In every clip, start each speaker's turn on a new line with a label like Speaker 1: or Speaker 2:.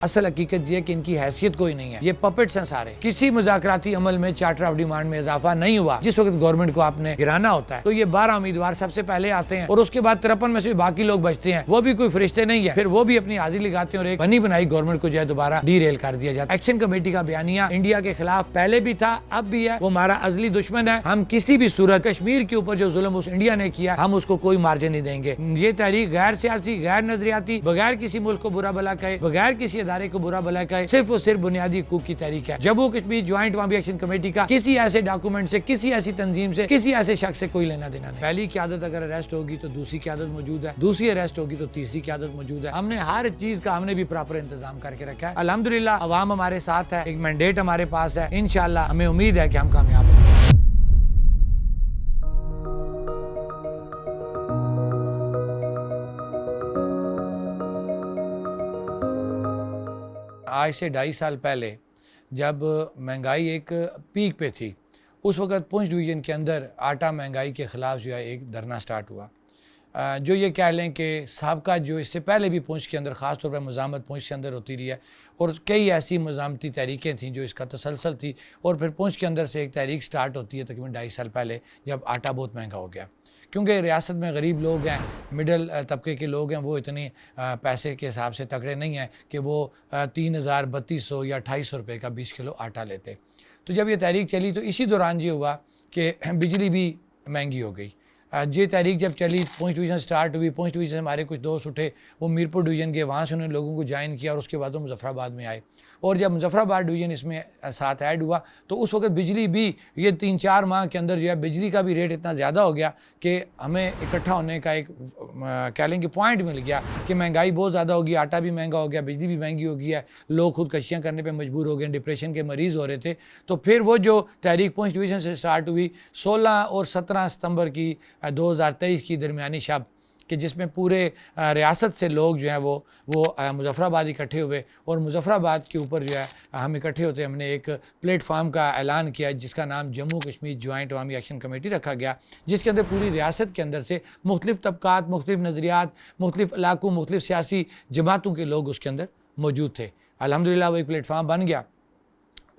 Speaker 1: असल हकीकत ये है कि इनकी हैसियत कोई नहीं है, ये पपेट्स हैं सारे। किसी मुज़ाकराती अमल में चार्टर ऑफ डिमांड में इजाफा नहीं हुआ। जिस वक्त गवर्नमेंट को आपने गिराना होता है तो ये 12 उम्मीदवार सबसे पहले आते हैं और उसके बाद 53 में से बाकी लोग बचते हैं, वो भी कोई फरिश्ते नहीं है। फिर वो भी अपनी हाजिरी लगाते हैं और एक बनी बनाई गवर्नमेंट को जो है दोबारा डीरेल कर दिया जाता है। एक्शन कमेटी का बयानिया इंडिया के खिलाफ पहले भी था, अब भी है, वो हमारा अजली दुश्मन है। हम किसी भी सूरत कश्मीर के ऊपर जो जुल्म उस इंडिया ने किया, हम उसको कोई मार्जिन नहीं देंगे। ये तहरीक गैर सियासी, गैर नजरियाती, बगैर किसी मुल्क को बुरा भला कहे, बगैर किसी अदारे को बुरा भला कहे, सिर्फ और सिर्फ बुनियादी हकूक की तहरीक है। जम्मू कश्मीर ज्वाइंट अवामी एक्शन कमेटी का किसी ऐसे डॉक्यूमेंट से, किसी ऐसी तंजीम से, किसी ऐसे शख्स से कोई लेना देना नहीं। पहली क़यादत अगर अरेस्ट होगी तो दूसरी क़यादत मौजूद है, दूसरी अरेस्ट होगी तो तीसरी क़यादत मौजूद है। हमने हर चीज का हमने भी प्रॉपर इंतजाम करके रखा है। अल्हम्दुलिल्लाह अवाम हमारे साथ है, एक मैंडेट हमारे पास है। इंशाअल्लाह हमें उम्मीद है कि हम कामयाब होंगे। आज से 2.5 साल पहले जब महंगाई एक पीक पे थी, उस वक़्त पुंछ डिवीज़न के अंदर आटा महंगाई के ख़िलाफ़ जो है एक धरना स्टार्ट हुआ। जो ये कह लें कि साबका जो इससे पहले भी पुंछ के अंदर ख़ास तौर पर मज़ामत पुंछ के अंदर होती रही है और कई ऐसी मज़ामती तहरीकें थी जो इसका तसलसल थी और फिर पुंछ के अंदर से एक तहरीक स्टार्ट होती है तकरीबन 2.5 साल पहले जब आटा बहुत महंगा हो गया। क्योंकि रियासत में गरीब लोग हैं, मिडल तबके के लोग हैं, वो इतने पैसे के हिसाब से तगड़े नहीं हैं कि वो 3000, 3200 या 2800 रुपये का 20 किलो आटा लेते। तो जब ये तहरीक चली तो इसी दौरान ये हुआ कि बिजली भी महंगी हो गई। ये तहरीक जब चली, पुंछ डिवीज़न स्टार्ट हुई, पुंछ डिवीज़न से हमारे कुछ दोस्त उठे, वो मीरपुर डिवीज़न के, वहाँ से उन्होंने लोगों को ज्वाइन किया और उसके बाद वो मुजफ्फराबाद में आए। और जब मुजफ्फराबाद डिवीज़न इसमें साथ ऐड हुआ तो उस वक्त बिजली भी ये 3-4 माह के अंदर जो है बिजली का भी रेट इतना ज़्यादा हो गया कि हमें इकट्ठा होने का एक कह लें कि पॉइंट मिल गया कि महंगाई बहुत ज़्यादा होगी, आटा भी महंगा हो गया, बिजली भी महंगी हो गई है, लोग खुदकशियाँ करने पर मजबूर हो गए, डिप्रेशन के मरीज़ हो रहे थे। तो फिर वो जो तहरीक पुंछ डिवीज़न से स्टार्ट हुई 16 और 17 सितंबर की 2023 की दरमियानी शब कि जिसमें पूरे रियासत से लोग जो हैं वो मुजफ्फराबाद इकट्ठे हुए और मुजफ्फराबाद के ऊपर जो है हम इकट्ठे होते हमने एक प्लेटफार्म का ऐलान किया जिसका नाम जम्मू कश्मीर ज्वाइंट अवामी एक्शन कमेटी रखा गया, जिसके अंदर पूरी रियासत के अंदर से मुख्तलिफ तबकात, मुख्तलिफ नज़रियात, मुख्तलिफ इलाकों, मुख्तलिफ सियासी जमातों के लोग उसके अंदर मौजूद थे। अल्हम्दुलिल्लाह वो एक प्लेटफार्म बन गया।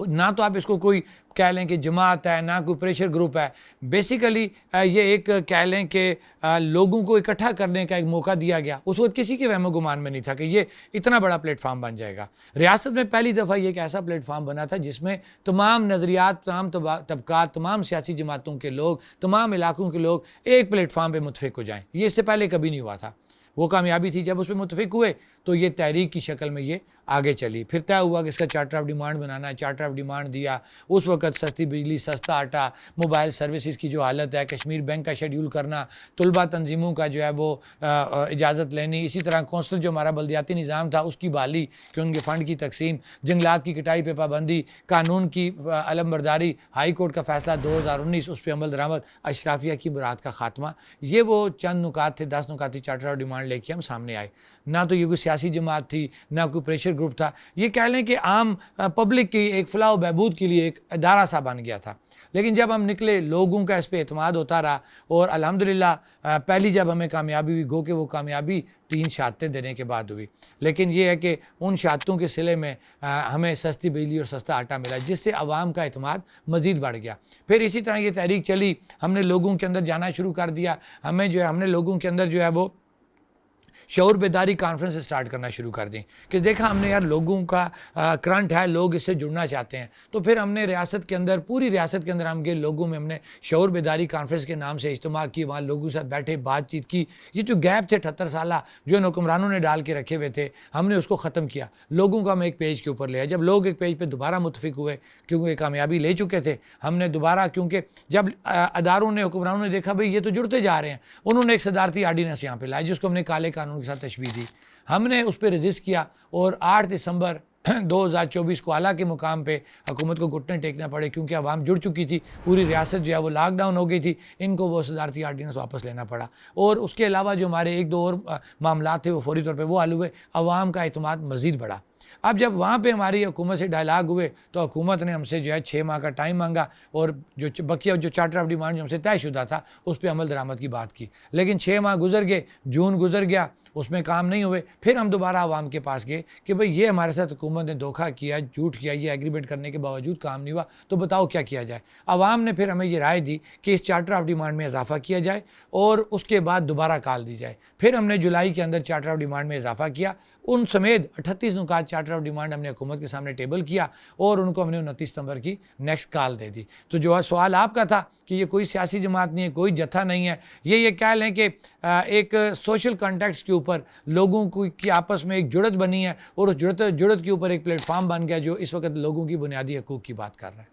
Speaker 1: ना तो आप इसको कोई कह लें कि जमात है, ना कोई प्रेशर ग्रुप है। बेसिकली ये एक कह लें कि लोगों को इकट्ठा करने का एक मौका दिया गया। उस वक्त किसी के वहमो गुमान में नहीं था कि ये इतना बड़ा प्लेटफार्म बन जाएगा। रियासत में पहली दफ़ा ये एक ऐसा प्लेटफार्म बना था जिसमें तमाम नज़रियात, तमाम तबकात, तमाम सियासी जमातों के लोग, तमाम इलाकों के लोग एक प्लेटफार्म पर मुतफिक हो जाएँ। ये इससे पहले कभी नहीं हुआ था। वो कामयाबी थी। जब उस पर मुतफिक हुए तो ये तहरीक की शक्ल में ये आगे चली। फिर तय हुआ कि इसका चार्टर ऑफ डिमांड बनाना है। चार्टर ऑफ डिमांड दिया। उस वक्त सस्ती बिजली, सस्ता आटा, मोबाइल सर्विसेज की जो हालत है, कश्मीर बैंक का शेड्यूल करना, तलबा तंजीमों का जो है वो इजाज़त लेनी, इसी तरह कौंसल जो हमारा बल्दियाती निज़ाम था उसकी बहाली कि उनके फ़ंड की तकसीम, जंगलात की कटाई पर पाबंदी, कानून की अलमबरदारी, हाई कोर्ट का फैसला 2019 उस पर अमल दरामद, अशराफिया की बरात का खात्मा। ये वो चंद नुकात थे, 10 नुकाती चार्टर ऑफ डिमांड लेके हम सामने आए। ना तो ये कोई सियासी जमात थी, ना कोई प्रेशर ग्रुप था। ये कह लें कि आम पब्लिक की एक फलाह बहबूद के लिए एक अदारा सा बन गया था। लेकिन जब हम निकले, लोगों का इस पर एतमाद होता रहा और अल्हम्दुलिल्लाह पहली जब हमें कामयाबी हुई, गो कि वो कामयाबी 3 शहादतें देने के बाद हुई। लेकिन ये है कि उन शहादतों के सिले में हमें सस्ती बिजली और सस्ता आटा मिला, जिससे आवाम का एतमाद मज़ीद बढ़ गया। फिर इसी तरह ये तहरीक चली, हमने लोगों के अंदर जाना शुरू कर दिया। हमें जो है हमने लोगों के अंदर जो है वो शऊर बेदारी कॉन्फ्रेंस स्टार्ट करना शुरू कर दी कि देखा हमने यार लोगों का करंट है, लोग इससे जुड़ना चाहते हैं। तो फिर हमने रियासत के अंदर, पूरी रियासत के अंदर हम गए, लोगों में हमने शऊर बेदारी कॉन्फ्रेंस के नाम से इज्तिमा की, वहाँ लोगों से बैठे, बातचीत की। ये जो गैप थे 78 साल जो इन हुक्मरानों ने डाल के रखे हुए थे, हमने उसको ख़त्म किया। लोगों को हम एक पेज के ऊपर ले आए। जब लोग एक पेज पर दोबारा मुतफिक हुए, क्योंकि कामयाबी ले चुके थे, हमने दोबारा, क्योंकि जब अदारों ने, हुक्मरानों ने देखा भाई ये तो जुड़ते जा रहे हैं, उन्होंने एक सदारती आर्डीनेंस यहाँ पर लाया जिसको हमने काले कानून के साथ तशबीह दी। हमने उस पर रजिस्ट किया और 8 दिसंबर 2024 को आला के मुकाम पे हुकूमत को घुटने टेकना पड़े, क्योंकि आवाम जुड़ चुकी थी, पूरी रियासत जो है वो लॉकडाउन हो गई थी, इनको वो सदारती आर्डीनेंस वापस लेना पड़ा। और उसके अलावा जो हमारे 1-2 और मामला थे वो फौरी तौर पे वो हल हुए, आवाम का एतमाद मज़ीद बढ़ा। अब जब वहाँ पे हमारी हुकूमत से डायलाग हुए तो हुकूमत ने हमसे जो है 6 माह का टाइम मांगा और जो बकिया जो चार्टर ऑफ डिमांड जो हमसे तयशुदा था उस पर अमल दरामद की बात की। लेकिन 6 माह गुजर गए, जून गुजर गया, उसमें काम नहीं हुए। फिर हम दोबारा आवाम के पास गए कि भाई ये हमारे साथ हुकूमत ने धोखा किया, झूठ किया, ये एग्रीमेंट करने के बावजूद काम नहीं हुआ, तो बताओ क्या किया जाए। आवाम ने फिर हमें ये राय दी कि इस चार्टर ऑफ डिमांड में इजाफा किया जाए और उसके बाद दोबारा कॉल दी जाए। फिर हमने जुलाई के अंदर चार्टर ऑफ डिमांड में इजाफा किया, उन समेत 38 नुकात चार्टर ऑफ डिमांड हमने हुकूमत के सामने टेबल किया और उनको हमने 29 सितंबर की नेक्स्ट कॉल दे दी। तो जो सवाल आपका था कि ये कोई सियासी जमात नहीं है, कोई जत्था नहीं है, ये कह लें कि एक सोशल कॉन्टेक्स्ट के ऊपर लोगों की आपस में एक जुड़त बनी है और उस जुड़त के ऊपर एक प्लेटफॉर्म बन गया जो इस वक्त लोगों की बुनियादी हकूक़ की बात कर रहा है।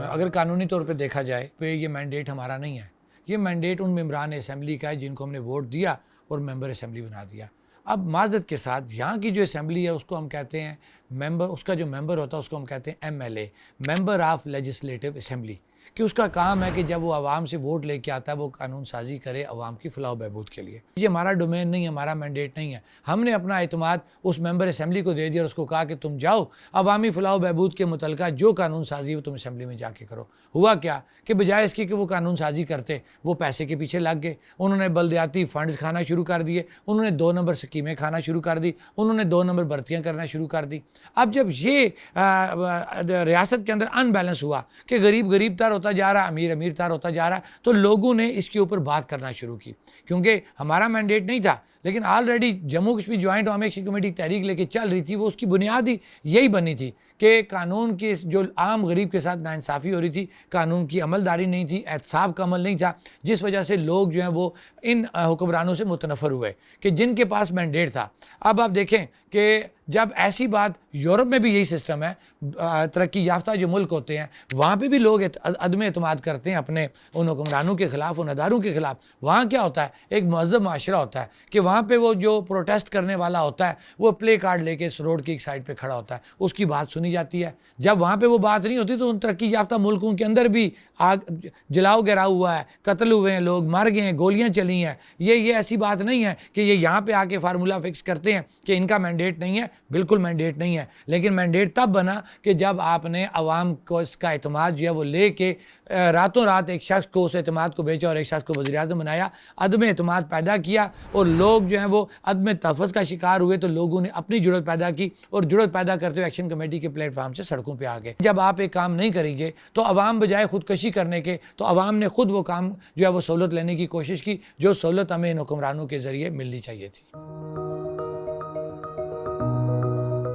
Speaker 1: अगर कानूनी तौर पर देखा जाए तो ये मैंडेट हमारा नहीं है, ये मैंडेट उन मेंबरान असम्बली का है जिनको हमने वोट दिया और मेंबर असम्बली बना दिया। अब माजरत के साथ यहाँ की जो असम्बली है उसको हम कहते हैं मेंबर, उसका जो मेंबर होता है उसको हम कहते हैं MLA, member of legislative assembly, कि उसका काम है कि जब वो आवाम से वोट लेके आता है वो कानून साजी करे आवाम की फलाह बहबूद के लिए। ये हमारा डोमेन नहीं है, हमारा मैंडेट नहीं है। हमने अपना एतमाद उस मेंबर असम्बली को दे दिया और उसको कहा कि तुम जाओ अवामी फलाह बहबूद के मुतलका जो कानून साजी हो तुम असम्बली में जाके करो। हुआ क्या कि बजाय इसकी कि वो कानून साजी करते, वो पैसे के पीछे लग गए। उन्होंने बल्दियाती फ़ंड्स खाना शुरू कर दिए, उन्होंने 2 नंबर स्कीमें खाना शुरू कर दी, उन्होंने 2 नंबर भर्तियाँ करना शुरू कर दी। अब जब ये रियासत के अंदर अनबैलेंस हुआ कि गरीब गरीब तर होता जा रहा है, अमीर अमीर तर होता जा रहा है, तो लोगों ने इसके ऊपर बात करना शुरू की। क्योंकि हमारा मैंडेट नहीं था, लेकिन ऑलरेडी जम्मू कश्मीर जॉइंट वाम एक्शन कमेटी तहरीक लेके चल रही थी, वो उसकी बुनियादी यही बनी थी कि कानून की जो आम गरीब के साथ नाइंसाफ़ी हो रही थी, कानून की अमलदारी नहीं थी, एहतसाब का अमल नहीं था, जिस वजह से लोग जो हैं वो इन हुक्मरानों से मुतनफ़र हुए कि जिनके पास मैंडेट था। अब आप देखें कि जब ऐसी बात, यूरोप में भी यही सिस्टम है, तरक्की याफ्ता जो मुल्क होते हैं वहाँ पे भी लोग अदम एतमाद करते हैं अपने उन हुक्मरानों के ख़िलाफ़, उन अदारों के ख़िलाफ़। वहाँ क्या होता है, एक महज़ब माशरा होता है कि वहाँ पे वो जो प्रोटेस्ट करने वाला होता है वो प्ले कार्ड लेके इस रोड की एक साइड पे खड़ा होता है, उसकी बात सुनी जाती है। जब वहाँ पे वो बात नहीं होती तो उन तरक्की याफ्ता मुल्कों के अंदर भी आग जलाओ गिराव हुआ है, कत्ल हुए हैं, लोग मर गए हैं, गोलियाँ चली हैं। ये ऐसी बात नहीं है कि ये यहाँ पे आके फार्मूला फिक्स करते हैं कि इनका मैंडेट नहीं है। बिल्कुल मैंडेट नहीं है, लेकिन मैंडेट तब बना कि जब आपने अवाम को इसका एतमाद जो है वो ले के रातों रात एक शख्स को उस एतमाद को बेचा और एक शख्स को वज़ीर-ए-आज़म बनाया, अदम एतमाद पैदा किया और लोग जो हैं वो अदम तहफ़्फ़ुज़ का शिकार हुए। तो लोगों ने अपनी जुड़त पैदा की और जुड़त पैदा करते हुए एक्शन कमेटी के प्लेटफार्म से सड़कों पे आ गए। जब आप एक काम नहीं करेंगे तो अवाम बजाय खुदकशी करने के, तो अवाम ने खुद वो काम जो है वो सहूलत लेने की कोशिश की, जो सहूलत हमें इन हुक्मरानों के ज़रिए मिलनी चाहिए थी।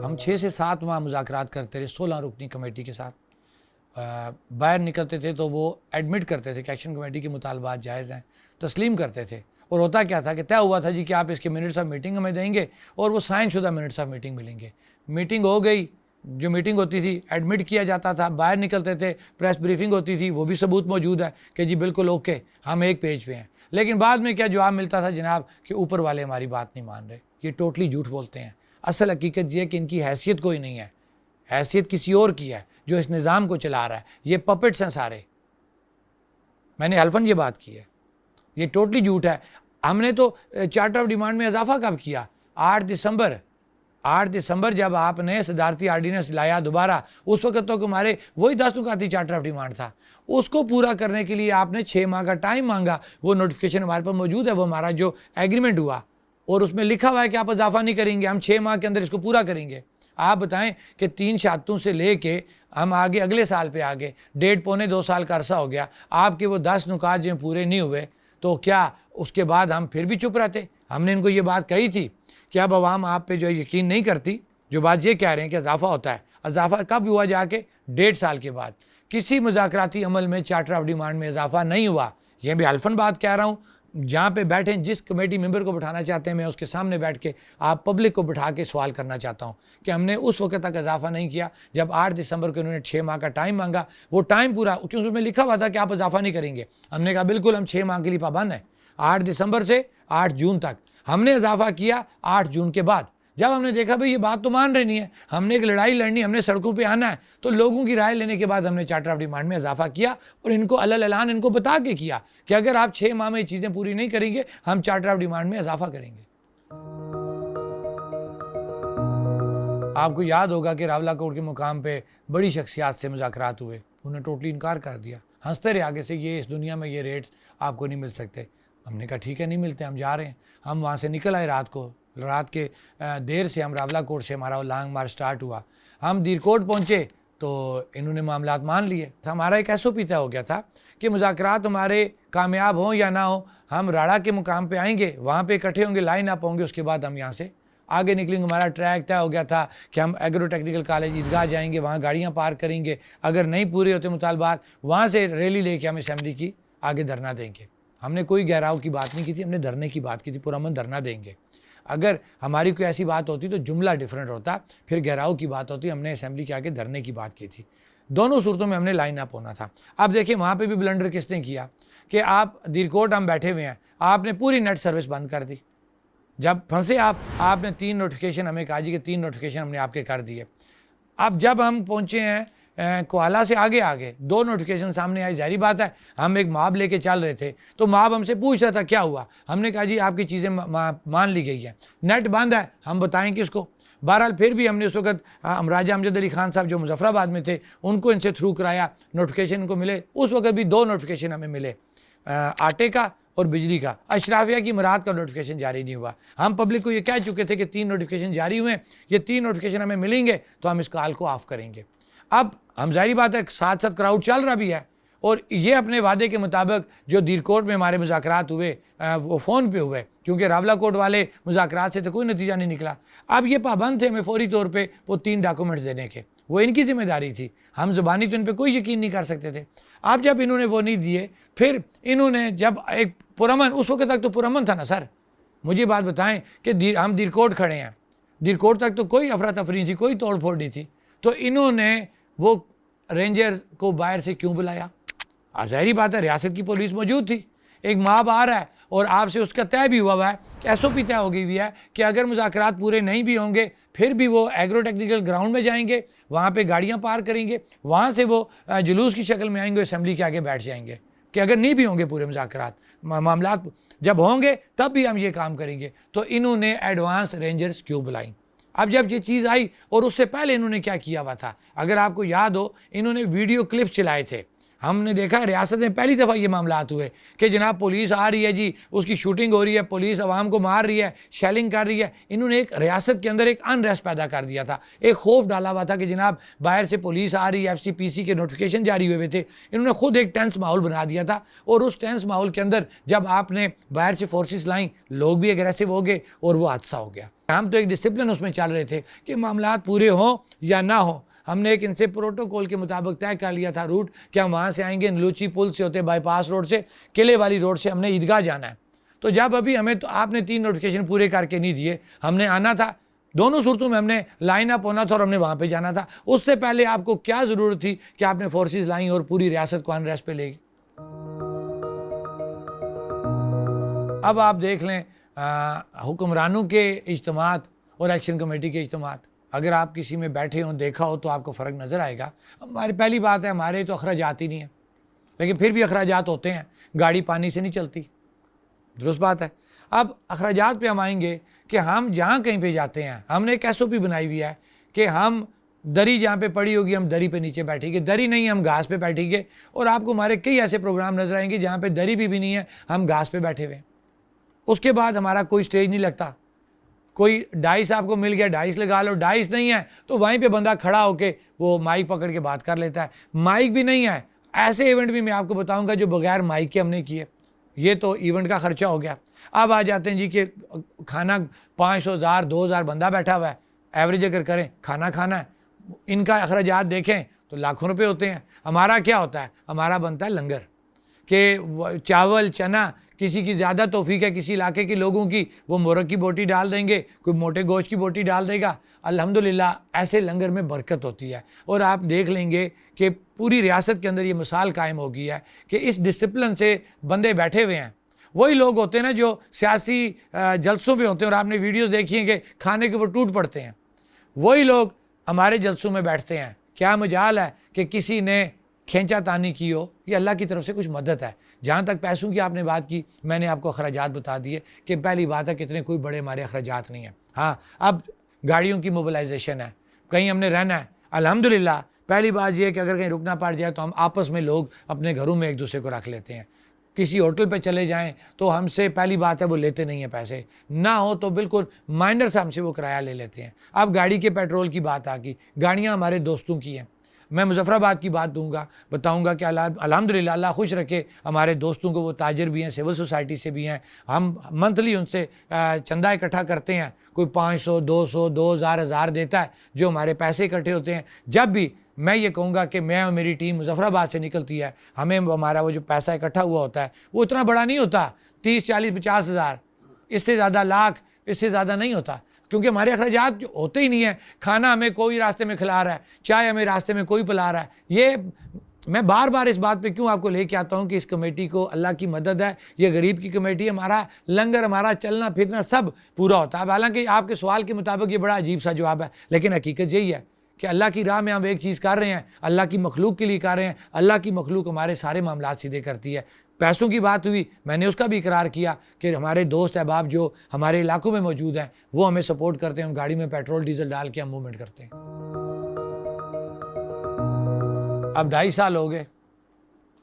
Speaker 1: हम 6 से 7 माह मुज़ाकरात करते रहे 16 रुकनी कमेटी के साथ। बाहर निकलते थे तो वो एडमिट करते थे कि एक्शन कमेटी के मुतालबात जायज़ हैं, तस्लीम करते थे। और होता क्या था कि तय हुआ था जी कि आप इसके मिनट्स ऑफ मीटिंग हमें देंगे और वो साइन शुदा मिनट्स ऑफ मीटिंग मिलेंगे। मीटिंग हो गई, जो मीटिंग होती थी एडमिट किया जाता था, बाहर निकलते थे, प्रेस ब्रीफिंग होती थी, वो भी सबूत मौजूद है कि जी बिल्कुल ओके हम एक पेज पे हैं। लेकिन बाद में क्या जवाब मिलता था जनाब कि ऊपर वाले हमारी बात नहीं मान रहे। ये टोटली झूठ बोलते हैं। असल हकीकत ये है कि इनकी हैसियत कोई नहीं है, हैसियत किसी और की है जो इस निज़ाम को चला रहा है। ये पपेट्स हैं सारे, मैंने हल्फन ये बात की है, ये टोटली झूठ है। हमने तो चार्टर ऑफ डिमांड में इजाफा कब किया? 8 दिसंबर जब आपने सदारती आर्डीनेंस लाया दोबारा, उस वक्त तो हमारे वही 10 नुकाती चार्टर ऑफ डिमांड था, उसको पूरा करने के लिए आपने 6 माह का टाइम मांगा। वो नोटिफिकेशन हमारे पास मौजूद है, वो हमारा जो एग्रीमेंट हुआ और उसमें लिखा हुआ है कि आप इजाफा नहीं करेंगे, हम 6 माह के अंदर इसको पूरा करेंगे। आप बताएं कि 3 शहादतों से लेके हम आगे अगले साल पे आगे 1.5 पौने 2 साल का अरसा हो गया, आपके वो 10 नुकात जो पूरे नहीं हुए, तो क्या उसके बाद हम फिर भी चुप रहते? हमने इनको ये बात कही थी कि अब अवाम आप पे जो यकीन नहीं करती, जो बात ये कह रहे हैं कि इजाफा होता है। इजाफा कब हुआ? जाके 1.5 साल के बाद। किसी मुज़ाकराती अमल में चार्टर ऑफ डिमांड में इजाफा नहीं हुआ। ये भी हल्फन बात कह रहा हूँ, जहाँ पे बैठे जिस कमेटी मेंबर को बिठाना चाहते हैं मैं उसके सामने बैठ के आप पब्लिक को बिठा के सवाल करना चाहता हूँ कि हमने उस वक्त तक इजाफा नहीं किया जब 8 दिसंबर को उन्होंने 6 माह का टाइम मांगा। वो टाइम पूरा, क्योंकि उसमें लिखा हुआ था कि आप इजाफा नहीं करेंगे। हमने कहा बिल्कुल हम 6 माह के लिए पाबंद हैं, 8 दिसंबर से 8 जून तक। हमने इजाफा किया 8 जून के बाद, जब हमने देखा भाई ये बात तो मान रही नहीं है, हमने एक लड़ाई लड़नी, हमने सड़कों पे आना है, तो लोगों की राय लेने के बाद हमने चार्टर ऑफ डिमांड में इजाफा किया और इनको अलल ऐलान इनको बता के किया कि अगर आप 6 माह में ये चीज़ें पूरी नहीं करेंगे हम चार्टर ऑफ डिमांड में इजाफा करेंगे। आपको याद होगा कि रावलाकोट के मुकाम पे बड़ी शख्सियात से मुज़ाकरात हुए, उन्होंने टोटली इनकार कर दिया, हंसते रहे आगे से, ये इस दुनिया में ये रेट्स आपको नहीं मिल सकते। हमने कहा ठीक है, नहीं मिलते, हम जा रहे हैं। हम वहाँ से निकल आए रात के देर से हम रावलाकोट से हमारा लॉन्ग मार्च स्टार्ट हुआ। हम दीरकोट पहुँचे तो इन्होंने मामलात मान लिए। हमारा एक SOP तय हो गया था कि मुज़ाकरात हमारे कामयाब हों या ना हो, हम राड़ा के मुकाम पे आएंगे, वहाँ पे इकट्ठे होंगे, लाइन अप होंगे, उसके बाद हम यहाँ से आगे निकलेंगे। हमारा ट्रैक तय हो गया था कि हम एग्रो टेक्निकल कॉलेज ईदगाह जाएंगे, वहाँ गाड़ियाँ पार्क करेंगे, अगर नहीं पूरे होते मुतालबात वहाँ से रैली लेके हम असम्बली की आगे धरना देंगे। हमने कोई गहराव की बात नहीं की थी, हमने धरने की बात की थी, पुरअमन धरना देंगे। अगर हमारी कोई ऐसी बात होती तो जुमला डिफरेंट होता, फिर गहराव की बात होती, हमने असम्बली के आगे धरने की बात की थी। दोनों सूरतों में हमने लाइन अप होना था। अब देखिए वहाँ पे भी ब्लंडर किसने किया कि आप दीरकोट हम बैठे हुए हैं, आपने पूरी नेट सर्विस बंद कर दी। जब फंसे आपने 3 नोटिफिकेशन हमें कहा जी कि 3 नोटिफिकेशन हमने आपके कर दिए। अब जब हम पहुँचे हैं कोहाला से आगे 2 नोटिफिकेशन सामने आई। जारी बात है, हम एक माब लेके चल रहे थे तो माब हमसे पूछ रहा था क्या हुआ, हमने कहा जी आपकी चीज़ें मान ली गई हैं, नेट बंद है, हम बताएं किसको। बहरहाल फिर भी हमने उस वक्त राजा अमजद अली खान साहब जो मुजफ्फराबाद में थे उनको इनसे थ्रू कराया, नोटिफिकेशन इनको मिले। उस वक्त भी 2 नोटिफिकेशन हमें मिले, आटे का और बिजली का। अशराफिया की मराद का नोटिफिकेशन जारी नहीं हुआ। हम पब्लिक को ये कह चुके थे कि 3 नोटिफिकेशन जारी हुए, ये 3 नोटिफिकेशन हमें मिलेंगे तो हम इस कॉल को ऑफ करेंगे। अब हम जाहिर बात है साथ साथ क्राउड चल रहा भी है, और ये अपने वादे के मुताबिक जो दीरकोट में हमारे मुज़ाकरात हुए वो फ़ोन पे हुए, क्योंकि रावलाकोट वाले मुज़ाकरात से तो कोई नतीजा नहीं निकला। अब ये पाबंद थे हमें फौरी तौर पे वो 3 डॉक्यूमेंट्स देने के, वो इनकी ज़िम्मेदारी थी, हम ज़ुबानी तो इन पर कोई यकीन नहीं कर सकते थे। अब जब इन्होंने वो नहीं दिए, फिर इन्होंने जब एक पुरअमन, उस वक्त तक तो पुरअमन था ना सर, मुझे बात बताएं कि हम दीरकोट खड़े हैं, दीरकोट तक तो कोई अफरा तफरी नहीं थी, कोई तोड़ फोड़ नहीं थी, तो इन्होंने वो रेंजर को बाहर से क्यों बुलाया? ज़ाहिरी बात है रियासत की पुलिस मौजूद थी, एक माब आ रहा है और आपसे उसका तय भी हुआ है कि SOP तय हो गई हुई है कि अगर मुज़ाकरात पूरे नहीं भी होंगे फिर भी वो एग्रो टेक्निकल ग्राउंड में जाएंगे, वहाँ पे गाड़ियाँ पार्क करेंगे, वहाँ से वो जुलूस की शक्ल में आएंगे, असम्बली के आगे बैठ जाएंगे कि अगर नहीं भी होंगे पूरे मुज़ाकरात, मामलात जब होंगे तब भी हम ये काम करेंगे। तो इन्होंने एडवांस रेंजर्स क्यों बुलाई? अब जब ये चीज़ आई, और उससे पहले इन्होंने क्या किया हुआ था, अगर आपको याद हो, इन्होंने वीडियो क्लिप चलाए थे। हमने देखा रियासत में पहली दफ़ा ये मामलात हुए कि जनाब पुलिस आ रही है जी, उसकी शूटिंग हो रही है, पुलिस आवाम को मार रही है, शेलिंग कर रही है। इन्होंने एक रियासत के अंदर एक अनरेस्ट पैदा कर दिया था, एक खौफ डाला हुआ था कि जनाब बाहर से पुलिस आ रही है, FCPC के नोटिफिकेशन जारी हुए थे। इन्होंने खुद एक टेंस माहौल बना दिया था, और उस टेंस माहौल के अंदर जब आपने बाहर से फोर्सेस लाई, लोग भी एग्रेसिव हो गए और वो हादसा हो गया। हम तो एक डिसिप्लिन उसमें चल रहे थे कि मामलात पूरे हों या ना हो। हमने एक इनसे प्रोटोकॉल के मुताबिक तय कर लिया था रूट कि हम वहाँ से आएंगे, नलूची पुल से होते बाईपास रोड से, किले वाली रोड से हमने ईदगाह जाना है। तो जब अभी हमें तो आपने 3 नोटिफिकेशन पूरे करके नहीं दिए, हमने आना था, दोनों सूरतों में हमने लाइन अप होना था और हमने वहाँ पे जाना था। उससे पहले आपको क्या ज़रूरत थी कि आपने फोर्सेस लाई और पूरी रियासत को अनरेस्ट पे ले गई? अब आप देख लें हुक्मरानों के इज्तिमात और एक्शन कमेटी के इज्तिमात, अगर आप किसी में बैठे हों, देखा हो तो आपको फ़र्क नज़र आएगा। हमारी पहली बात है, हमारे तो अखराजात ही नहीं है, लेकिन फिर भी अखराजात होते हैं, गाड़ी पानी से नहीं चलती, दुरुस्त बात है। अब अखराजात पे हम आएंगे कि हम जहाँ कहीं पे जाते हैं, हमने एक SOP बनाई हुई है कि हम दरी जहाँ पे पड़ी होगी हम दरी पे नीचे बैठेंगे, दरी नहीं हम घास पे बैठेंगे। और आपको हमारे कई ऐसे प्रोग्राम नजर आएंगे जहाँ पे दरी भी नहीं है, हम घास पे बैठे हुए। उसके बाद हमारा कोई स्टेज नहीं लगता, कोई डाइस आपको मिल गया डाइस लगा लो, डाइस नहीं है तो वहीं पे बंदा खड़ा होके वो माइक पकड़ के बात कर लेता है। माइक भी नहीं है, ऐसे इवेंट भी मैं आपको बताऊंगा जो बगैर माइक के हमने किए, ये तो इवेंट का खर्चा हो गया। अब आ जाते हैं जी कि खाना 500, 1000, 2000 बंदा बैठा हुआ है, एवरेज अगर करें खाना खाना है, इनका अखराजात देखें तो लाखों रुपए होते हैं। हमारा क्या होता है, हमारा बनता है लंगर कि चावल चना, किसी की ज़्यादा तौफीक है किसी इलाके के लोगों की, वो मोरग की बोटी डाल देंगे, कोई मोटे गोश्त की बोटी डाल देगा। अल्हम्दुलिल्लाह ऐसे लंगर में बरकत होती है। और आप देख लेंगे कि पूरी रियासत के अंदर ये मिसाल कायम हो गई है कि इस डिसिप्लिन से बंदे बैठे हुए हैं। वही लोग होते हैं ना जो सियासी जलसों में होते हैं, और आपने वीडियोज़ देखी हैं कि खाने के ऊपर टूट पड़ते हैं, वही लोग हमारे जलसों में बैठते हैं। क्या मजाल है कि किसी ने खींचा तानी की हो, ये अल्लाह की तरफ से कुछ मदद है। जहाँ तक पैसों की आपने बात की, मैंने आपको अखराजात बता दिए कि पहली बात है कितने कोई बड़े हमारे अखराजात नहीं हैं। हाँ, अब गाड़ियों की मोबिलाइजेशन है, कहीं हमने रहना है, अल्हम्दुलिल्लाह पहली बात यह है कि अगर कहीं रुकना पड़ जाए तो हम आपस में लोग अपने घरों में एक दूसरे को रख लेते हैं। किसी होटल पे चले जाएं तो हमसे पहली बात है वो लेते नहीं हैं पैसे, ना हो तो बिल्कुल माइनर से हमसे वो किराया ले लेते हैं। अब गाड़ी के पेट्रोल की बात आ गई, गाड़ियाँ हमारे दोस्तों की हैं। मैं मुजफ्फराबाद की बात बताऊंगा कि अल्हम्दुलिल्लाह अल्लाह खुश रखे हमारे दोस्तों को, वो ताजर भी हैं, सिविल सोसाइटी से भी हैं। हम मंथली उनसे चंदा इकट्ठा करते हैं, कोई 500, 200, 2000, 1000 देता है, जो हमारे पैसे इकट्ठे होते हैं। जब भी मैं ये कहूँगा कि मैं और मेरी टीम मुजफ्फराबाद से निकलती है, हमें हमारा वो जो पैसा इकट्ठा हुआ होता है वो इतना बड़ा नहीं होता, 30, 40, 50 हज़ार, इससे ज़्यादा लाख, इससे ज़्यादा नहीं होता, क्योंकि हमारे अखराजात होते ही नहीं है। खाना हमें कोई रास्ते में खिला रहा है, चाय हमें रास्ते में कोई पिला रहा है। ये मैं बार बार इस बात पे क्यों आपको लेके आता हूँ कि इस कमेटी को अल्लाह की मदद है, ये गरीब की कमेटी, हमारा लंगर, हमारा चलना फिरना सब पूरा होता है। हालांकि आपके सवाल के मुताबिक ये बड़ा अजीब सा जवाब है, लेकिन हकीकत यही है कि अल्लाह की राह में हम एक चीज़ कर रहे हैं, अल्लाह की मखलूक के लिए कर रहे हैं। अल्लाह की मखलूक हमारे सारे मामलात सीधे करती है। पैसों की बात हुई, मैंने उसका भी इकरार किया कि हमारे दोस्त अहबाब जो हमारे इलाकों में मौजूद हैं वो हमें सपोर्ट करते हैं, हम गाड़ी में पेट्रोल डीजल डाल के हम मूवमेंट करते हैं। अब 2.5 साल हो गए,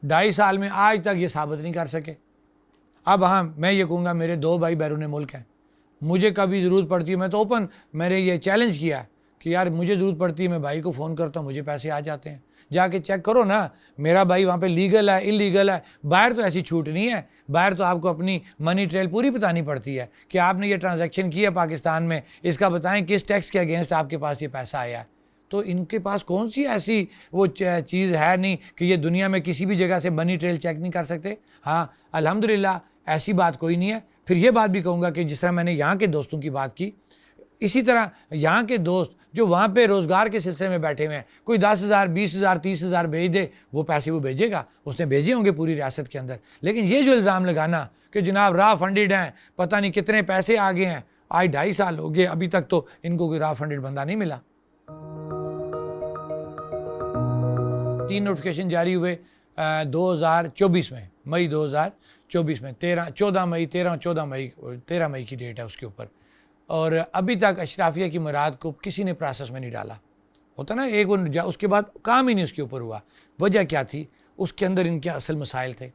Speaker 1: 2.5 साल में आज तक ये साबित नहीं कर सके। अब हाँ, मैं ये कहूँगा मेरे 2 भाई बैरून मुल्क हैं, मुझे कभी ज़रूरत पड़ती है, मैं तो ओपन मैंने ये चैलेंज किया कि यार मुझे ज़रूरत पड़ती है, मैं भाई को फ़ोन करता हूँ, मुझे पैसे आ जाते हैं, जाके चेक करो ना, मेरा भाई वहाँ पे लीगल है इलीगल है। बाहर तो ऐसी छूट नहीं है, बाहर तो आपको अपनी मनी ट्रेल पूरी बतानी पड़ती है कि आपने ये ट्रांजैक्शन किया पाकिस्तान में, इसका बताएं किस टैक्स के अगेंस्ट आपके पास ये पैसा आया है। तो इनके पास कौन सी ऐसी वो चीज़ है नहीं कि ये दुनिया में किसी भी जगह से मनी ट्रेल चेक नहीं कर सकते। हाँ, अल्हम्दुलिल्लाह ऐसी बात कोई नहीं है। फिर ये बात भी कहूँगा कि जिस तरह मैंने यहाँ के दोस्तों की बात की, इसी तरह यहाँ के दोस्त जो वहाँ पे रोज़गार के सिलसिले में बैठे हुए हैं, कोई 10,000, 20,000, 30,000 भेज दे, वो पैसे वो भेजेगा, उसने भेजे होंगे पूरी रियासत के अंदर। लेकिन ये जो इल्ज़ाम लगाना कि जनाब रा फंडेड हैं, पता नहीं कितने पैसे आ गए हैं, आज 2.5 साल हो गए, अभी तक तो इनको कोई रा फंडेड बंदा नहीं मिला। 3 नोटिफिकेशन जारी हुए 2024 में, मई 2024 में, 13 मई की डेट है उसके ऊपर। और अभी तक अशराफिया की मुराद को किसी ने प्रोसेस में नहीं डाला। होता ना एक उसके बाद काम ही नहीं उसके ऊपर हुआ। वजह क्या थी? उसके अंदर इनके असल मसाइल थे।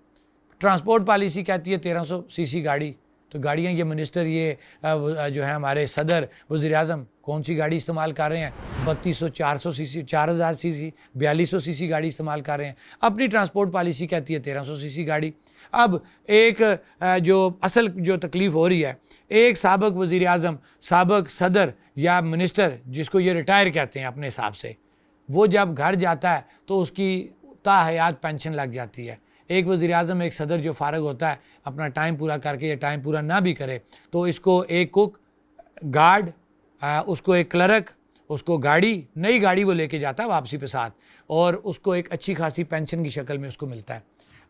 Speaker 1: ट्रांसपोर्ट पॉलिसी कहती है 1300 सीसी गाड़ी, तो गाड़ियाँ ये मिनिस्टर ये जो है हमारे सदर वज़ीर-ए-आज़म कौन सी गाड़ी इस्तेमाल कर रहे हैं? 3200, 400 सीसी, 4000 सीसी, 4200 सीसी गाड़ी इस्तेमाल कर रहे हैं। अपनी ट्रांसपोर्ट पॉलिसी कहती है 1300 सीसी गाड़ी। अब एक जो असल जो तकलीफ़ हो रही है, एक साबिक़ वज़ीर-ए-आज़म, साबिक़ सदर या मिनिस्टर जिसको ये रिटायर कहते हैं अपने हिसाब से, वो जब घर जाता है तो उसकी ताहयात पेंशन लग जाती है। एक वज़ीर-ए-आज़म, एक सदर जो फ़ारग होता है अपना टाइम पूरा करके या टाइम पूरा ना भी करे, तो इसको एक कुक, गार्ड, उसको एक क्लर्क, उसको गाड़ी, नई गाड़ी वो लेके जाता है वापसी पे साथ, और उसको एक अच्छी खासी पेंशन की शक्ल में उसको मिलता है।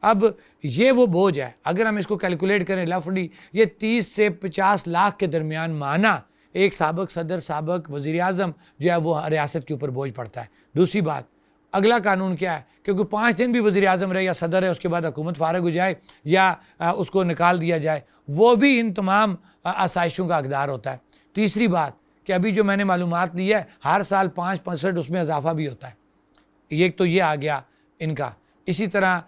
Speaker 1: अब ये वो बोझ है, अगर हम इसको कैलकुलेट करें लफड़ी, ये 30 से 50 लाख के दरमियान माना एक साबिक़ सदर, साबिक़ वज़ीर-ए-आज़म जो है वो रियासत के ऊपर बोझ पड़ता है। दूसरी बात, अगला कानून क्या है? क्योंकि 5 दिन भी वज़ीर-ए-आज़म रहे या सदर है, उसके बाद हुकूमत फ़ारग हो जाए या उसको निकाल दिया जाए, वो भी इन तमाम आसाइशों का हकदार होता है। तीसरी बात कि अभी जो मैंने मालूमात ली है, हर साल 5% उसमें इजाफा भी होता है। एक तो ये आ गया इनका। इसी तरह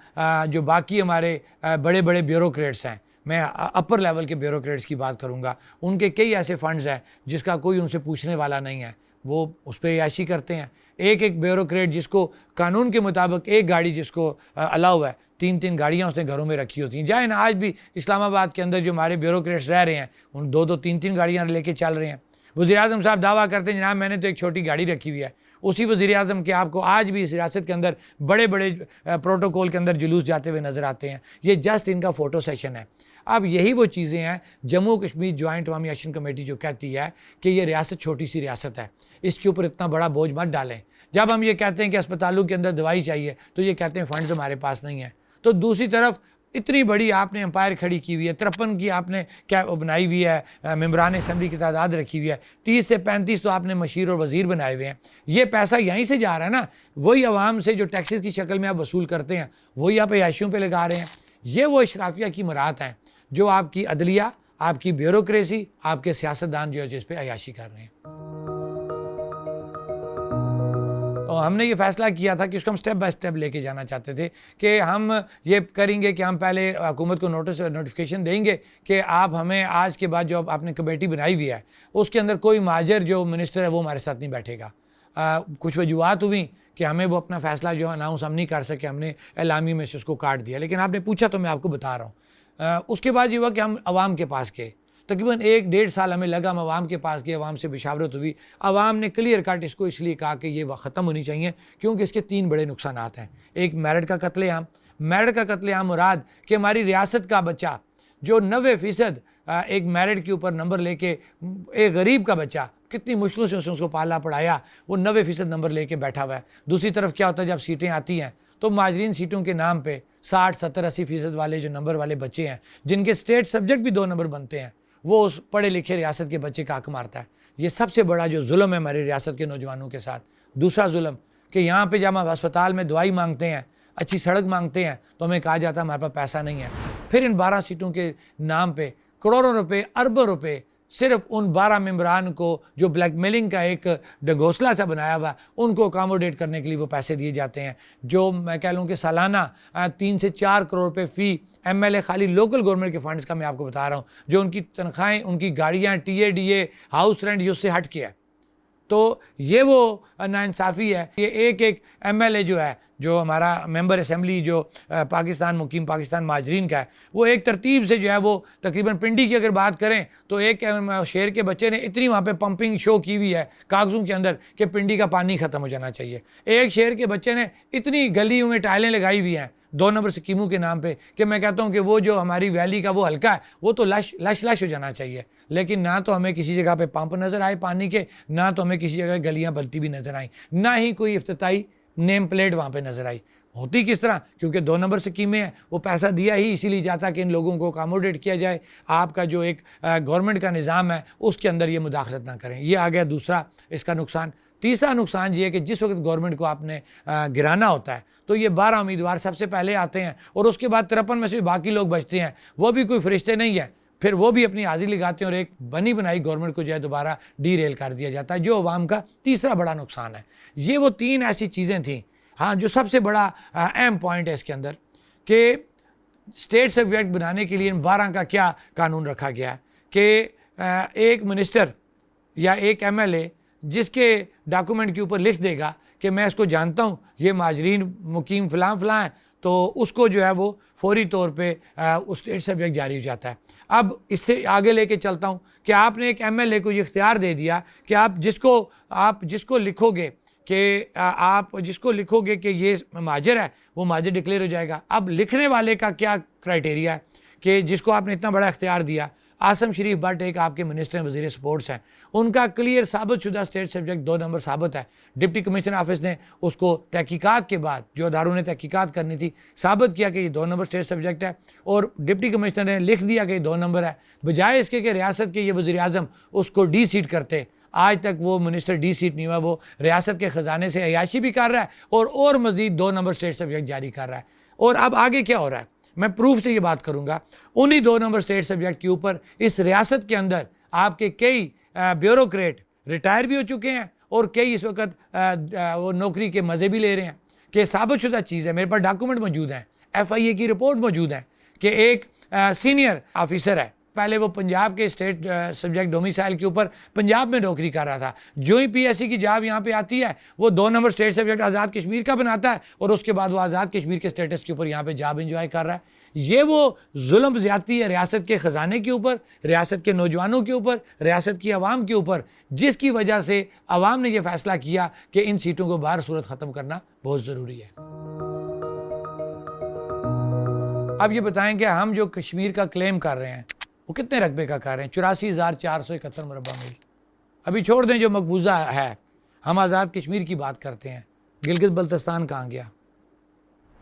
Speaker 1: जो बाकी हमारे बड़े बड़े ब्यूरोक्रेट्स हैं, मैं अपर लेवल के ब्यूरोक्रेट्स की बात करूँगा, उनके कई ऐसे फंड्स हैं जिसका कोई उनसे पूछने वाला नहीं है, वो उस पर याशी करते हैं। एक ब्यूरोक्रेट जिसको कानून के मुताबिक एक गाड़ी जिसको अलाउ है, 3-3 गाड़ियाँ उसने घरों में रखी होती हैं। जाए ना, आज भी इस्लामाबाद के अंदर जो हमारे ब्यूरोक्रेट्स रह रहे हैं, उन 2-2, 3-3 गाड़ियाँ लेके चल रहे हैं। वज़ीर-ए-आज़म साहब दावा करते हैं जनाब मैंने तो एक छोटी गाड़ी रखी हुई है। उसी वज़ीर-ए-आज़म के आपको आज भी इस रियासत के अंदर बड़े बड़े प्रोटोकॉल के अंदर जुलूस जाते हुए नज़र आते हैं। ये जस्ट इनका फ़ोटो सेशन है। अब यही वो चीज़ें हैं जम्मू कश्मीर जॉइंट अवामी एक्शन कमेटी जो कहती है कि ये रियासत छोटी सी रियासत है, इसके ऊपर इतना बड़ा बोझ मत डालें। जब हम ये कहते हैं कि अस्पतालों के अंदर दवाई चाहिए तो ये कहते हैं फ़ंड्स हमारे पास नहीं है। तो दूसरी तरफ इतनी बड़ी आपने एम्पायर खड़ी की हुई है, 53 की आपने क्या बनाई हुई है, मेंबरान असम्बली की तादाद रखी हुई है, 30 से 35 तो आपने मशीर और वज़ीर बनाए हुए हैं। ये पैसा यहीं से जा रहा है ना, वही आवाम से जो टैक्सेस की शक्ल में आप वसूल करते हैं वही आप याशियों पे लगा रहे हैं। ये वो अशराफिया की मुराद हैं जो आपकी अदलिया, आपकी ब्यूरोक्रेसी, आपके सियासतदान जो है जिस पे अयाशी कर रहे हैं। और हमने ये फैसला किया था कि उसको हम स्टेप बाय स्टेप लेके जाना चाहते थे कि हम ये करेंगे कि हम पहले हुकूमत को नोटिफिकेशन देंगे कि आप हमें आज के बाद जो आपने कमेटी बनाई हुई है उसके अंदर कोई महाजर जो मिनिस्टर है वो हमारे साथ नहीं बैठेगा। कुछ वजूहत हुई कि हमें वो अपना फ़ैसला जो अनाउंस हम नहीं कर सके, हमने एलामी में से उसको काट दिया, लेकिन आपने पूछा तो मैं आपको बता रहा हूँ। उसके बाद ये हुआ कि हम आवाम के पास गए, तकरीबन 1-1.5 साल हमें लगा, हम आवाम के पास गए, आवाम से मुशावरत हुई, आवाम ने क्लियर कट इसको इसलिए कहा कि ये ख़त्म होनी चाहिए क्योंकि इसके 3 बड़े नुकसान हैं। एक मेरिट का कत्लेआम, मेरिट का कत्लेआम मुराद कि हमारी रियासत का बच्चा जो 90% एक मेरिट के ऊपर नंबर लेके, एक गरीब का बच्चा कितनी मुश्किल से उसको पाला पढ़ाया, वो 90% नंबर लेके बैठा हुआ है। दूसरी तरफ क्या होता है, जब सीटें आती हैं तो माजरीन सीटों के नाम पे 60, 70, 80% वाले जो नंबर वाले बच्चे हैं जिनके स्टेट सब्जेक्ट भी 2 नंबर बनते हैं, वो उस पढ़े लिखे रियासत के बच्चे का हक मारता है। ये सबसे बड़ा जो जुल्म है हमारी रियासत के नौजवानों के साथ। दूसरा जुल्म कि यहाँ पे जब हम अस्पताल में दवाई मांगते हैं, अच्छी सड़क मांगते हैं, तो हमें कहा जाता है हमारे पास पैसा नहीं है। फिर इन 12 सीटों के नाम पे करोड़ों रुपए, अरबों रुपए सिर्फ उन 12 मेंबरान को जो ब्लैकमेलिंग का एक घोंसला सा बनाया हुआ, उनको अकामोडेट करने के लिए वो पैसे दिए जाते हैं, जो मैं कह लूँ कि सालाना 3 से 4 करोड़ रुपए फ़ी MLA खाली लोकल गवर्नमेंट के फंड्स का मैं आपको बता रहा हूँ, जो उनकी तनख्वाहें, उनकी गाड़ियाँ, TADA, हाउस रेंट, ये उससे हट के है। तो ये वो नाइंसाफ़ी है। ये एक MLA जो है, जो हमारा मेंबर असेंबली जो पाकिस्तान मुकीम पाकिस्तान माजरीन का है, वो एक तरतीब से जो है वो तकरीबन पिंडी की अगर बात करें तो एक शेर के बच्चे ने इतनी वहाँ पे पंपिंग शो की हुई है कागज़ों के अंदर कि पिंडी का पानी ख़त्म हो जाना चाहिए। एक शेर के बच्चे ने इतनी गलियों में टाइलें लगाई हुई हैं 2 नंबर स्कीमों के नाम पे कि मैं कहता हूँ कि वो जो हमारी वैली का वो हल्का है वो तो लश हो जाना चाहिए। लेकिन ना तो हमें किसी जगह पे पंप नज़र आए पानी के, ना तो हमें किसी जगह गलियाँ बलती भी नज़र आई, ना ही कोई इफ्तिताई नेम प्लेट वहाँ पे नज़र आई। होती किस तरह, क्योंकि 2 नंबर स्कीमें हैं, वो पैसा दिया ही इसीलिए जाता कि इन लोगों को अकामोडेट किया जाए, आपका जो एक गवर्नमेंट का निज़ाम है उसके अंदर ये मुदाखलत ना करें। ये आ गया दूसरा इसका नुकसान। तीसरा नुकसान ये है कि जिस वक्त गवर्नमेंट को आपने गिराना होता है तो ये 12 उम्मीदवार सबसे पहले आते हैं और उसके बाद 53 में से बाकी लोग बचते हैं, वो भी कोई फरिश्ते नहीं है, फिर वो भी अपनी हाजिरी लगाते हैं और एक बनी बनाई गवर्नमेंट को जो है दोबारा डीरेल कर दिया जाता है, जो अवाम का तीसरा बड़ा नुकसान है। ये वो 3 ऐसी चीज़ें थीं, हाँ, जो सबसे बड़ा अहम पॉइंट है इसके अंदर कि स्टेट सब्जेक्ट बनाने के लिए इन 12 का क्या कानून रखा गया है कि एक मिनिस्टर या एक MLA जिसके डॉक्यूमेंट के ऊपर लिख देगा कि मैं इसको जानता हूँ, ये माजरीन मुकीम फ़लाँ फ़लाँ है, तो उसको जो है वो फौरी तौर पे उस स्टेट सब्जेक्ट जारी हो जाता है। अब इससे आगे लेके चलता हूँ कि आपने एक MLA को ये इख्तियार दे दिया कि आप जिसको लिखोगे कि आप जिसको लिखोगे कि ये महाजर है, वो महाजर डिक्लेयर हो जाएगा। अब लिखने वाले का क्या क्राइटेरिया है कि जिसको आपने इतना बड़ा इख्तियार दिया, आसम शरीफ भट्ट एक आपके मिनिस्टर वज़ीर स्पोर्ट्स हैं, उनका क्लियर साबित शुदा स्टेट सब्जेक्ट 2 नंबर साबित है। डिप्टी कमिश्नर ऑफिस ने उसको तहकीकात के बाद, जो अदारों ने तहकीकात करनी थी, साबित किया कि ये 2 नंबर स्टेट सब्जेक्ट है और डिप्टी कमिश्नर ने लिख दिया कि 2 नंबर है, बजाय इसके कि रियासत के ये वज़ीर आज़म उसको डी सीट करते। आज तक वो मिनिस्टर डी सीट नहीं हुआ, वो रियासत के ख़जाने से अयाशी भी कर रहा है और मज़ीद 2 नंबर स्टेट सब्जेक्ट जारी कर रहा है। और अब आगे क्या हो रहा है, मैं प्रूफ से ये बात करूंगा। उन्हीं 2 नंबर स्टेट सब्जेक्ट के ऊपर इस रियासत के अंदर आपके कई ब्यूरोक्रेट रिटायर भी हो चुके हैं और कई इस वक्त वो नौकरी के मज़े भी ले रहे हैं कि साबित शुदा चीज़ है, मेरे पास डॉक्यूमेंट मौजूद हैं, FIA की रिपोर्ट मौजूद है कि एक सीनियर ऑफिसर है, पहले वो पंजाब के स्टेट सब्जेक्ट डोमिसाइल के ऊपर पंजाब में नौकरी कर रहा था, जो ही PSC की जॉब यहाँ पे आती है वो 2 number state subject Azad Kashmir का बनाता है और उसके बाद वो आज़ाद कश्मीर के स्टेटस के ऊपर यहाँ पे जॉब एंजॉय कर रहा है। ये वो जुल्म ज़्यादती है रियासत के ख़जाने के ऊपर, रियासत के नौजवानों के ऊपर, रियासत की आवाम के ऊपर, जिसकी वजह से आवाम ने यह फ़ैसला किया कि इन सीटों को बाहर सूरत ख़त्म करना बहुत ज़रूरी है। अब ये बताएं कि हम जो कश्मीर का क्लेम कर रहे हैं वो कितने रकबे का कर रहे हैं, 84,471 मुरबा मील। अभी छोड़ दें जो मकबूजा है, हम आज़ाद कश्मीर की बात करते हैं, गिलगित बल्तिस्तान कहाँ गया?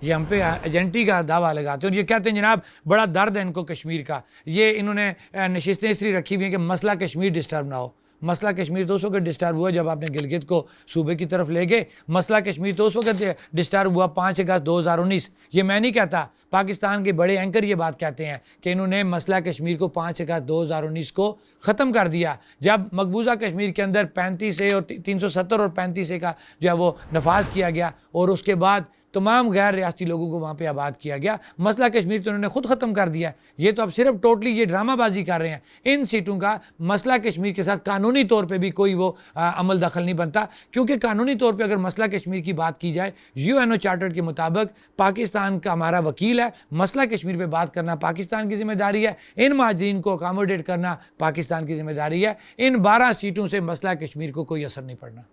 Speaker 1: ये हम पे एजेंटी का दावा लगाते हैं और ये कहते हैं जनाब बड़ा दर्द है इनको कश्मीर का, ये इन्होंने नशिस्तें इसलिए रखी हुई हैं कि मसला कश्मीर डिस्टर्ब ना हो। मसला कश्मीर तो उस वक्त डिस्टर्ब हुआ जब आपने गिलगित को सूबे की तरफ ले गए। मसला कश्मीर तो उस वक्त डिस्टर्ब हुआ 5 अगस्त 2019। ये मैं नहीं कहता, पाकिस्तान के बड़े एंकर ये बात कहते हैं कि इन्होंने मसला कश्मीर को 5 अगस्त 2019 को ख़त्म कर दिया, जब मकबूजा कश्मीर के अंदर 35 ए और 370 और 35 ए का जो है वो नफाज किया गया और उसके बाद तमाम गैर रियासती लोगों को वहाँ पे आबाद किया गया। मसला कश्मीर तो उन्होंने खुद ख़त्म कर दिया। ये तो अब सिर्फ टोटली ये ड्रामाबाजी कर रहे हैं। इन सीटों का मसला कश्मीर के साथ कानूनी तौर पे भी कोई वो अमल दखल नहीं बनता, क्योंकि कानूनी तौर पे अगर मसला कश्मीर की बात की जाए, UNO चार्टर के मुताबिक पाकिस्तान का हमारा वकील है, मसला कश्मीर पर बात करना पाकिस्तान की जिम्मेदारी है, इन महाजरीन को अकामोडेट करना पाकिस्तान की जिम्मेदारी है। इन 12 सीटों से मसला कश्मीर को कोई असर नहीं पड़ना।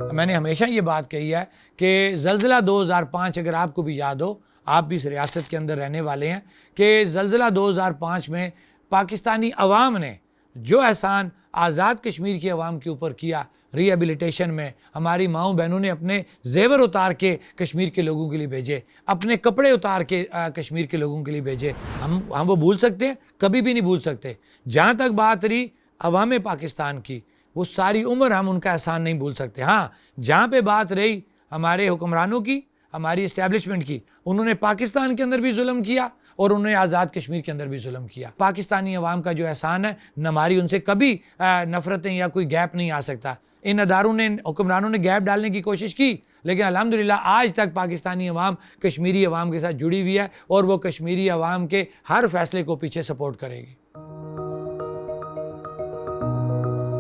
Speaker 1: मैंने हमेशा ये बात कही है कि ज़लज़ला 2005, अगर आपको भी याद हो, आप भी इस रियासत के अंदर रहने वाले हैं, कि ज़लज़ला 2005 में पाकिस्तानी अवाम ने जो एहसान आज़ाद कश्मीर की अवाम के ऊपर किया रिहेबिलिटेशन में, हमारी माओ बहनों ने अपने जेवर उतार के कश्मीर के लोगों के लिए भेजे, अपने कपड़े उतार के कश्मीर के लोगों के लिए भेजे, हम वो भूल सकते हैं? कभी भी नहीं भूल सकते। जहाँ तक बात रही अवाम पाकिस्तान की, वो सारी उम्र हम उनका एहसान नहीं भूल सकते। हाँ, जहाँ पे बात रही हमारे हुक्मरानों की, हमारी इस्टेब्लिशमेंट की, उन्होंने पाकिस्तान के अंदर भी जुल्म किया और उन्होंने आज़ाद कश्मीर के अंदर भी जुल्म किया। पाकिस्तानी अवाम का जो एहसान है, हमारी उनसे कभी नफ़रतें या कोई गैप नहीं आ सकता। इन अदारों ने, हुक्मरानों ने गैप डालने की कोशिश की, लेकिन अल्हम्दुलिल्लाह आज तक पाकिस्तानी अवाम कश्मीरी अवाम के साथ जुड़ी हुई है और वो कश्मीरी अवाम के हर फैसले को पीछे सपोर्ट करेगी।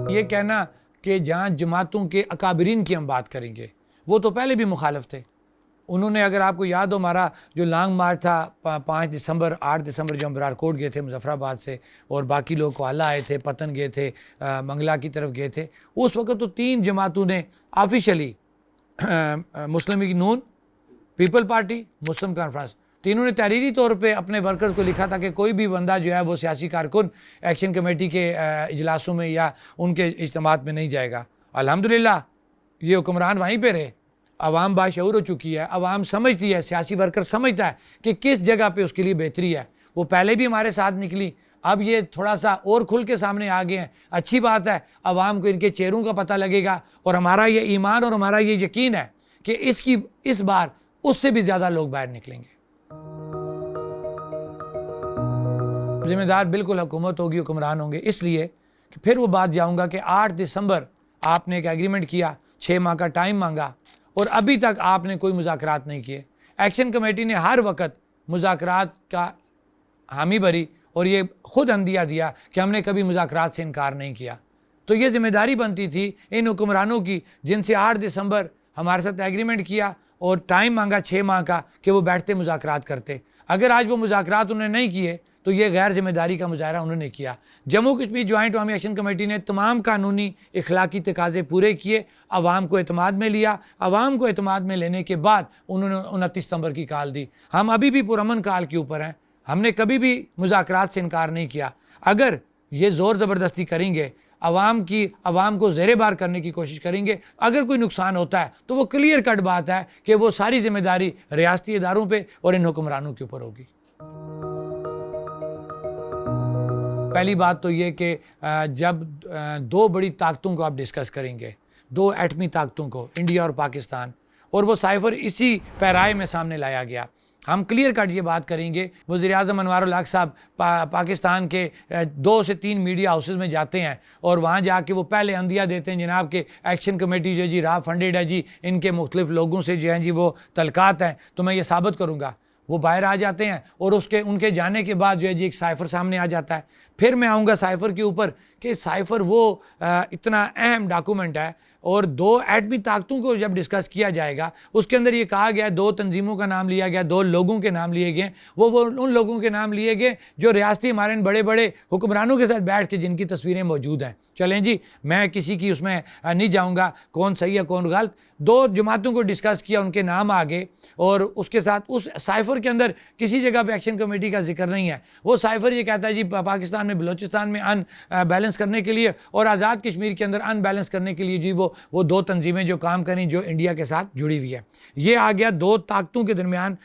Speaker 1: ये कहना कि जहाँ जमातों के अकाबरीन की हम बात करेंगे, वो तो पहले भी मुखालिफ थे। उन्होंने, अगर आपको याद हो, हमारा जो लॉन्ग मार्च था 5 दिसंबर 8 दिसंबर जो हम बरारकोट गए थे मुजफ्फराबाद से, और बाकी लोग कोहाला आए थे, पतन गए थे, मंगला की तरफ गए थे, उस वक्त तो 3 जमातों ने ऑफिशियली, मुस्लिम लीग नून, पीपल पार्टी, मुस्लिम कॉन्फ्रेंस, तीनों ने तहरीरी तौर पे अपने वर्कर्स को लिखा था कि कोई भी बंदा जो है वो सियासी कारकुन एक्शन कमेटी के इजलासों में या उनके इज्तिमात में नहीं जाएगा। अल्हम्दुलिल्लाह ये हुक्मरान वहीं पे रहे। अवाम बाशऊर हो चुकी है, अवाम समझती है, सियासी वर्कर समझता है कि किस जगह पे उसके लिए बेहतरी है। वो पहले भी हमारे साथ निकली, अब ये थोड़ा सा और खुल के सामने आ गए हैं। अच्छी बात है, अवाम को इनके चेहरों का पता लगेगा और हमारा ये ईमान और हमारा ये यकीन है कि इस बार उससे भी ज़्यादा लोग बाहर निकलेंगे। जिम्मेदार बिल्कुल हुकूमत होगी, हुक्मरान होंगे, इसलिए कि फिर वो बात जाऊंगा कि 8 दिसंबर आपने एक एग्रीमेंट किया, 6 माह का टाइम मांगा और अभी तक आपने कोई मुज़ाकरात नहीं किए। एक्शन कमेटी ने हर वक्त मुज़ाकरात का हामी भरी और ये खुद अंदिया दिया कि हमने कभी मुज़ाकरात से इनकार नहीं किया। तो ये जिम्मेदारी बनती थी इन हुक्मरानों की, जिनसे 8 दिसंबर हमारे साथ एग्रीमेंट किया और टाइम मांगा 6 माह का, कि वो बैठते मुज़ाकरात करते। अगर आज वो मुज़ाकरात उन्होंने नहीं किए तो ये गैर जिम्मेदारी का मुजाहरा उन्होंने किया। जम्मू कश्मीर जॉइंट अवामी एक्शन कमेटी ने तमाम कानूनी इखलाकी तकाजे पूरे किए, अवाम को एतमाद में लिया। अवाम को एतमाद में लेने के बाद उन्होंने 29 सितंबर की कॉल दी। हम अभी भी पुरअमन कॉल के ऊपर हैं, हमने कभी भी मुज़ाकरात से इनकार नहीं किया। अगर ये ज़ोर ज़बरदस्ती करेंगे, अवाम को ज़ेरे बार करने की कोशिश करेंगे, अगर कोई नुकसान होता है तो वो क्लियर कट बात है कि वो सारी जिम्मेदारी रियासती इदारों पर और इन हुक्मरानों के ऊपर होगी। पहली बात तो ये कि जब 2 बड़ी ताकतों को आप डिस्कस करेंगे, 2 एटमी ताकतों को, इंडिया और पाकिस्तान, और वो साइफर इसी पैराए में सामने लाया गया, हम क्लियर कट ये बात करेंगे। वज़ीर-ए-आज़म अनवारुल हक साहब पाकिस्तान के 2 से 3 मीडिया हाउसेज़ में जाते हैं और वहाँ जाके वो पहले अंदिया देते हैं जनाब के एक्शन कमेटी जो जी रा फंडेड है जी, इनके मुख्तलिफ लोगों से जो है जी वो तलकात हैं, तो मैं ये साबित करूँगा। वो बाहर आ जाते हैं और उनके जाने के बाद जो है जी एक साइफ़र सामने आ जाता है। फिर मैं आऊँगा साइफ़र के ऊपर कि साइफ़र वो इतना अहम डॉक्यूमेंट है और 2 एटमी ताकतों को जब डिस्कस किया जाएगा, उसके अंदर ये कहा गया, 2 तंजीमों का नाम लिया गया, 2 लोगों के नाम लिए गए, वो उन लोगों के नाम लिए गए जो रियासती हमारे बड़े बड़े हुक्मरानों के साथ बैठ के जिनकी तस्वीरें मौजूद हैं। चलें जी, मैं किसी की उसमें नहीं जाऊँगा कौन सही है कौन गलत। 2 जमातों को डिस्कस किया, उनके नाम आगे, और उसके साथ उस साइफ़र के अंदर किसी जगह पे एक्शन कमेटी का जिक्र नहीं है। वो साइफ़र ये कहता है जी पाकिस्तान में बलोचिस्तान में बैलेंस करने के लिए और आज़ाद कश्मीर के अंदर अनबैलेंस करने के लिए जी वो 2 तंजीमें जो काम करें जो इंडिया के साथ जुड़ी हुई है। ये आ गया 2 ताकतों के दरमियान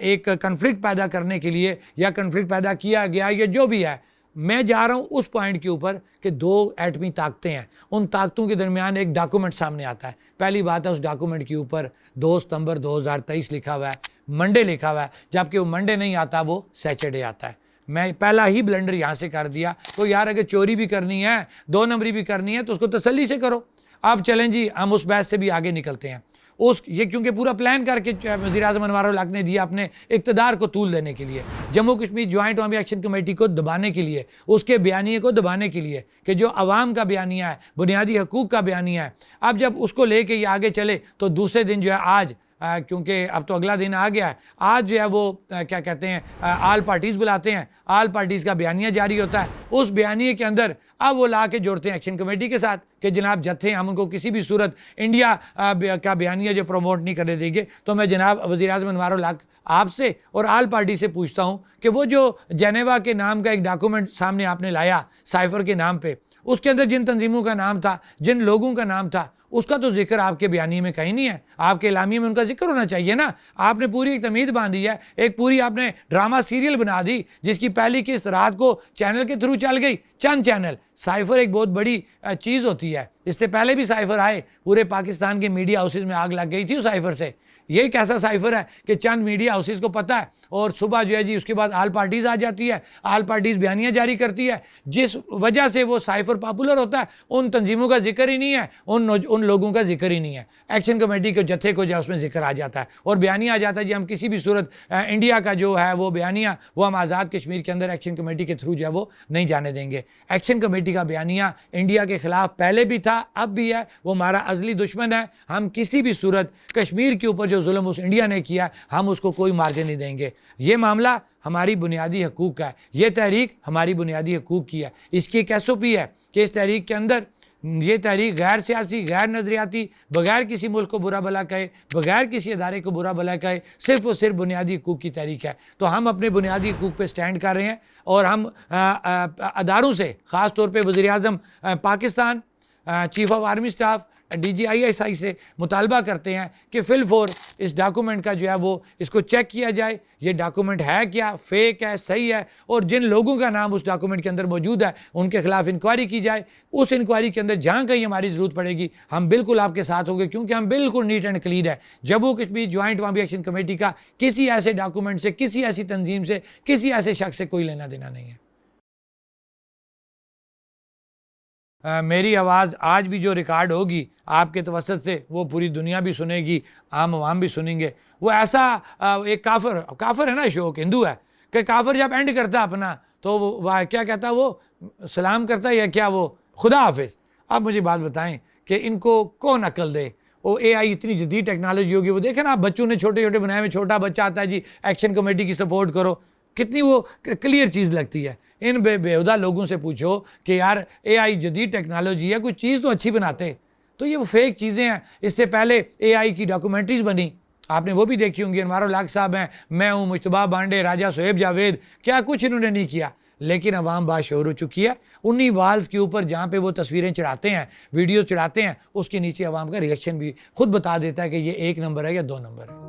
Speaker 1: एक कन्फ्लिक्ट पैदा करने के लिए, या कन्फ्लिक्ट पैदा किया गया, या जो भी है। मैं जा रहा हूं उस पॉइंट के ऊपर कि दो एटमी ताकतें हैं, उन ताकतों के दरमियान एक डॉक्यूमेंट सामने आता है। पहली बात है, उस डॉक्यूमेंट के ऊपर 2 सितंबर 2023 लिखा हुआ है, मंडे लिखा हुआ है, जबकि वो मंडे नहीं आता, वो सैटरडे आता है। मैं पहला ही ब्लंडर यहाँ से कर दिया। तो यार अगर चोरी भी करनी है, 2 नंबरी भी करनी है, तो उसको तसल्ली से करो। आप चलें जी, हम उस बहस से भी आगे निकलते हैं। ये क्योंकि पूरा प्लान करके वज़ीर-ए-आज़म अनवारुल हक ने दिया अपने इक़्तिदार को तूल देने के लिए, जम्मू कश्मीर जॉइंट अवामी एक्शन कमेटी को दबाने के लिए, उसके बयानिए को दबाने के लिए कि जो अवाम का बयानिया है, बुनियादी हकूक़ का बयानिया है। अब जब उसको लेके ये आगे चले तो दूसरे दिन जो है आज, क्योंकि अब तो अगला दिन आ गया है, आज जो है वो क्या कहते हैं, आल पार्टीज़ बुलाते हैं, आल पार्टीज़ का बयानिया जारी होता है। उस बयानिए के अंदर अब वो ला के जोड़ते हैं एक्शन कमेटी के साथ कि जनाब जत्थे हम उनको किसी भी सूरत इंडिया का बयानिया जो प्रमोट नहीं करने देंगे। तो मैं जनाब वज़ीर-ए-आज़म अनवारुल हक आपसे और आल पार्टी से पूछता हूँ कि वो जो जेनेवा के नाम का एक डॉक्यूमेंट सामने आपने लाया साइफर के नाम पे, उसके अंदर जिन तंजीमों का नाम था, जिन लोगों का नाम था, उसका तो जिक्र आपके बयानी में कहीं नहीं है। आपके एलामिया में उनका जिक्र होना चाहिए ना। आपने पूरी एक तमीद बांधी है, एक पूरी आपने ड्रामा सीरियल बना दी जिसकी पहली किस्त रात को चैनल के थ्रू चल गई, चंद चैनल। साइफर एक बहुत बड़ी चीज़ होती है। इससे पहले भी साइफर आए, पूरे पाकिस्तान के मीडिया हाउसेज में आग लग गई थी उस साइफर से। ये एक ऐसा साइफर है कि चंद मीडिया हाउसेज को पता है, और सुबह जो है जी उसके बाद आल पार्टीज़ आ जाती है, आल पार्टीज़ बयानियाँ जारी करती है, जिस वजह से वो साइफर पॉपुलर होता है। उन तंजीमों का जिक्र ही नहीं है, उन लोगों का जिक्र ही नहीं है। एक्शन कमेटी के जत्थे को जो उसमें जिक्र आ जाता है और बयानिया आ जाता है जी हम किसी भी सूरत इंडिया का जो है वो बयानिया वो हम आज़ाद कश्मीर के अंदर एक्शन कमेटी के थ्रू जो है वो नहीं जाने देंगे। एक्शन कमेटी का बयानिया इंडिया के ख़िलाफ़ पहले भी था, अब भी है, वो हमारा अज़ली दुश्मन है। हम किसी भी सूरत कश्मीर के ऊपर जो जुल्म उस इंडिया ने किया, हम उसको कोई मार्जिन नहीं देंगे। ये मामला हमारी बुनियादी हकूक़ का है, ये तहरीक हमारी बुनियादी हकूक़ की है। इसकी एक SOP है कि इस तहरीक के अंदर ये तहरीक गैर सियासी, गैर नज़रियाती, बगैर किसी मुल्क को बुरा भला कहे, बगैर किसी अदारे को बुरा भला कहे, सिर्फ़ और सिर्फ बुनियादी हकूक़ की तहरीक है। तो हम अपने बुनियादी हकूक़ पे स्टैंड कर रहे हैं और हम अदारों से, ख़ास तौर पे वज़ीर-ए-आज़म Pakistan, chief of army staff, DGISI से मुतालबा करते हैं कि फिलफौर इस डॉक्यूमेंट का जो है वो इसको चेक किया जाए, ये डॉक्यूमेंट है क्या, फेक है, सही है, और जिन लोगों का नाम उस डॉक्यूमेंट के अंदर मौजूद है उनके खिलाफ इंक्वायरी की जाए। उस इंक्वायरी के अंदर जहाँ कहीं हमारी ज़रूरत पड़ेगी हम बिल्कुल आपके साथ होंगे, क्योंकि हम बिल्कुल नीट एंड क्लीन है। जम्मू कश्मीर जॉइंट अवामी एक्शन कमेटी का किसी ऐसे डॉक्यूमेंट से, किसी ऐसी तंजीम से, किसी ऐसे शख्स से कोई लेना देना नहीं है। मेरी आवाज़ आज भी जो रिकॉर्ड होगी आपके तवसत से, वो पूरी दुनिया भी सुनेगी, आम आवाम भी सुनेंगे। वो ऐसा एक काफर है ना, शौक हिंदू है कि काफर जब एंड करता अपना तो वो क्या कहता, वो सलाम करता है या क्या, वो खुदा हाफिज़। आप मुझे बात बताएं कि इनको कौन अकल दे। वो AI इतनी जदीद टेक्नोलॉजी होगी, वो देखें ना, बच्चों ने छोटे छोटे बनाए हुए, छोटा बच्चा आता है जी एक्शन कमेटी की सपोर्ट करो, कितनी वो क्लियर चीज़ लगती है। इन बेहुदा लोगों से पूछो कि यार AI जदीद टेक्नोलॉजी है, कोई चीज़ तो अच्छी बनाते, तो ये वो फेक चीज़ें हैं। इससे पहले AI की डॉक्यूमेंट्रीज़ बनी, आपने वो भी देखी होंगी। अनवारुल हक साहब हैं, मैं हूँ, मुश्तबा बांडे, राजा सोहेब जावेद, क्या कुछ इन्होंने नहीं किया, लेकिन अवाम बाशऊर हो चुकी है। उन्हीं वाल्स के ऊपर जहाँ पे वो तस्वीरें चढ़ाते हैं, वीडियो चढ़ाते हैं, उसके नीचे अवाम का रिएक्शन भी खुद बता देता है कि ये 1 नंबर है या 2 नंबर है।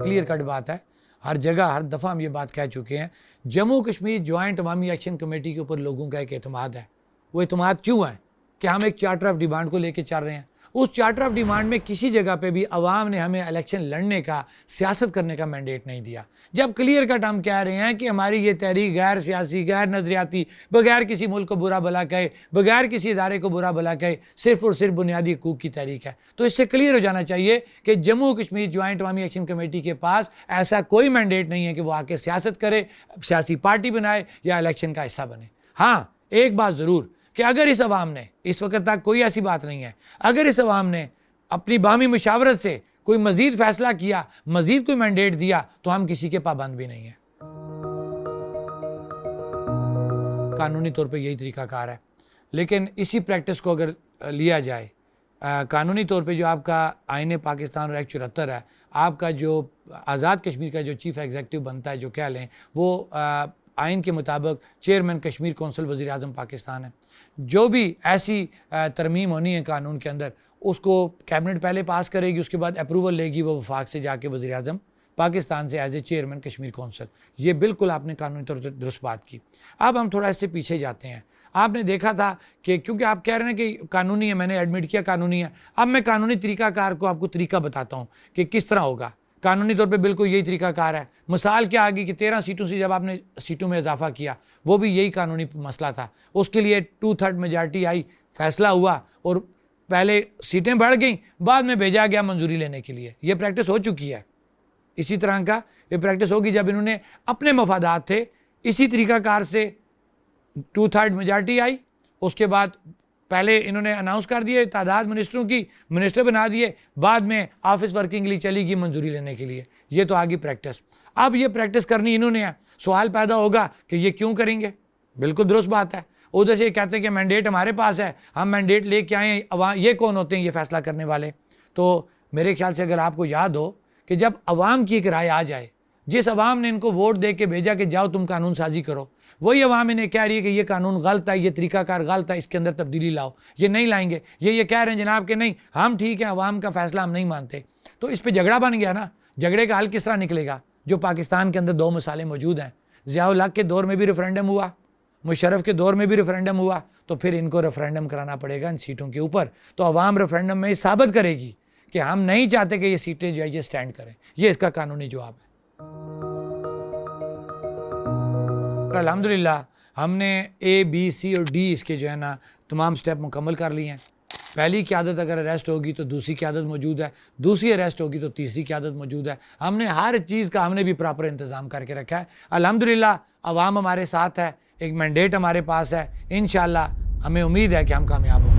Speaker 1: क्लियर कट बात है, हर जगह हर दफ़ा हम ये बात कह चुके हैं। जम्मू कश्मीर जॉइंट अवामी एक्शन कमेटी के ऊपर लोगों का एक एतमाद है। वो एतमाद क्यों है कि हम एक चार्टर ऑफ डिमांड को लेके चल रहे हैं। उस चार्टर ऑफ डिमांड में किसी जगह पे भी अवाम ने हमें इलेक्शन लड़ने का, सियासत करने का मैंडेट नहीं दिया। जब क्लियर कट हम कह रहे हैं कि हमारी ये तहरीक गैर सियासी, गैर नज़रियाती, बगैर किसी मुल्क को बुरा भला कहे, बगैर किसी इदारे को बुरा भला कहे, सिर्फ़ और सिर्फ बुनियादी हकूक़ की तहरीक है, तो इससे क्लियर हो जाना चाहिए कि जम्मू कश्मीर जॉइंट अवामी एक्शन कमेटी के पास ऐसा कोई मैंडेट नहीं है कि वो आके सियासत करे, सियासी पार्टी बनाए या इलेक्शन का हिस्सा बने। हाँ, एक बात ज़रूर कि अगर इस अवाम ने, इस वक्त तक कोई ऐसी बात नहीं है, अगर इस अवाम ने अपनी बामी मुशावरत से कोई मजीद फैसला किया, मजीद कोई मैंडेट दिया, तो हम किसी के पाबंद भी नहीं है। कानूनी तौर पे यही तरीकाकार है, लेकिन इसी प्रैक्टिस को अगर लिया जाए कानूनी तौर पे, जो आपका आईन पाकिस्तान और एक्ट 74 है, आपका जो आज़ाद कश्मीर का जो चीफ़ एग्जीक्यूटिव बनता है, जो कह लें, वो आइन के मुताबिक चेयरमैन कश्मीर कौंसिल वज़ीर-ए-आज़म पाकिस्तान है। जो भी ऐसी तरमीम होनी है कानून के अंदर, उसको कैबिनेट पहले पास करेगी, उसके बाद अप्रूवल लेगी वो वफाक से जाके वज़ीर-ए-आज़म पाकिस्तान से as a chairman Kashmir council. ये बिल्कुल आपने कानूनी तौर पर दुरुस्त बात की। अब हम थोड़ा इससे पीछे जाते हैं। आपने देखा था कि क्योंकि आप कह रहे हैं कि कानूनी है, मैंने एडमिट किया कानूनी है, अब मैं कानूनी तरीकाकार को आपको तरीका बताता हूँ कि किस तरह होगा। कानूनी तौर पे बिल्कुल यही तरीकाकार है। मिसाल क्या आ गई कि 13 सीटों से जब आपने सीटों में इजाफा किया, वो भी यही कानूनी मसला था। उसके लिए 2/3 मेजॉरिटी आई, फैसला हुआ और पहले सीटें बढ़ गई, बाद में भेजा गया मंजूरी लेने के लिए। ये प्रैक्टिस हो चुकी है। इसी तरह का ये प्रैक्टिस होगी जब इन्होंने अपने मफादात थे, इसी तरीकाकार से 2/3 मेजॉरिटी आई, उसके बाद पहले इन्होंने अनाउंस कर दिए तादाद मिनिस्टरों की, मिनिस्टर बना दिए, बाद में ऑफिस वर्किंग के लिए चली गई मंजूरी लेने के लिए। ये तो आगे प्रैक्टिस। अब ये प्रैक्टिस करनी इन्होंने है। सवाल पैदा होगा कि ये क्यों करेंगे? बिल्कुल दुरुस्त बात है। उधर से कहते हैं कि मैंडेट हमारे पास है, हम मैंडेट लेके आए, ये कौन होते हैं ये फैसला करने वाले? तो मेरे ख्याल से अगर आपको याद हो कि जब अवाम की एक राय आ जाए, जिस अवाम ने इनको वोट दे के भेजा कि जाओ तुम कानून साजी करो, वही अवाम इन्हें कह रही है कि ये कानून गलत है, ये तरीकाकार गलत है, इसके अंदर तब्दीली लाओ, ये नहीं लाएंगे। ये कह रहे हैं जनाब कि नहीं हम ठीक है, अवाम का फैसला हम नहीं मानते। तो इस पर झगड़ा बन गया ना। झगड़े का हल किस तरह निकलेगा? जो पाकिस्तान के अंदर 2 मिसालें मौजूद हैं। ज़िया-उल हक के दौर में भी रेफरेंडम हुआ, मुशर्रफ के दौर में भी रेफरेंडम हुआ, तो फिर इनको रेफरेंडम कराना पड़ेगा इन सीटों के ऊपर। तो अवाम रेफरेंडम में साबित करेगी कि हम नहीं चाहते कि ये सीटें जो है ये स्टैंड करें। ये इसका कानूनी जवाब है। अल्हम्दुलिल्लाह हमने A, B, C और D इसके जो है ना तमाम स्टेप मुकम्मल कर लिए हैं। पहली क़यादत अगर अरेस्ट होगी तो दूसरी क़यादत मौजूद है, दूसरी अरेस्ट होगी तो तीसरी क़यादत मौजूद है। हमने हर चीज़ का हमने भी प्रॉपर इंतज़ाम करके रखा है। अल्हम्दुलिल्लाह अवाम हमारे साथ है, एक मैंडेट हमारे पास है। इंशाअल्लाह हमें उम्मीद है कि हम कामयाब होंगे।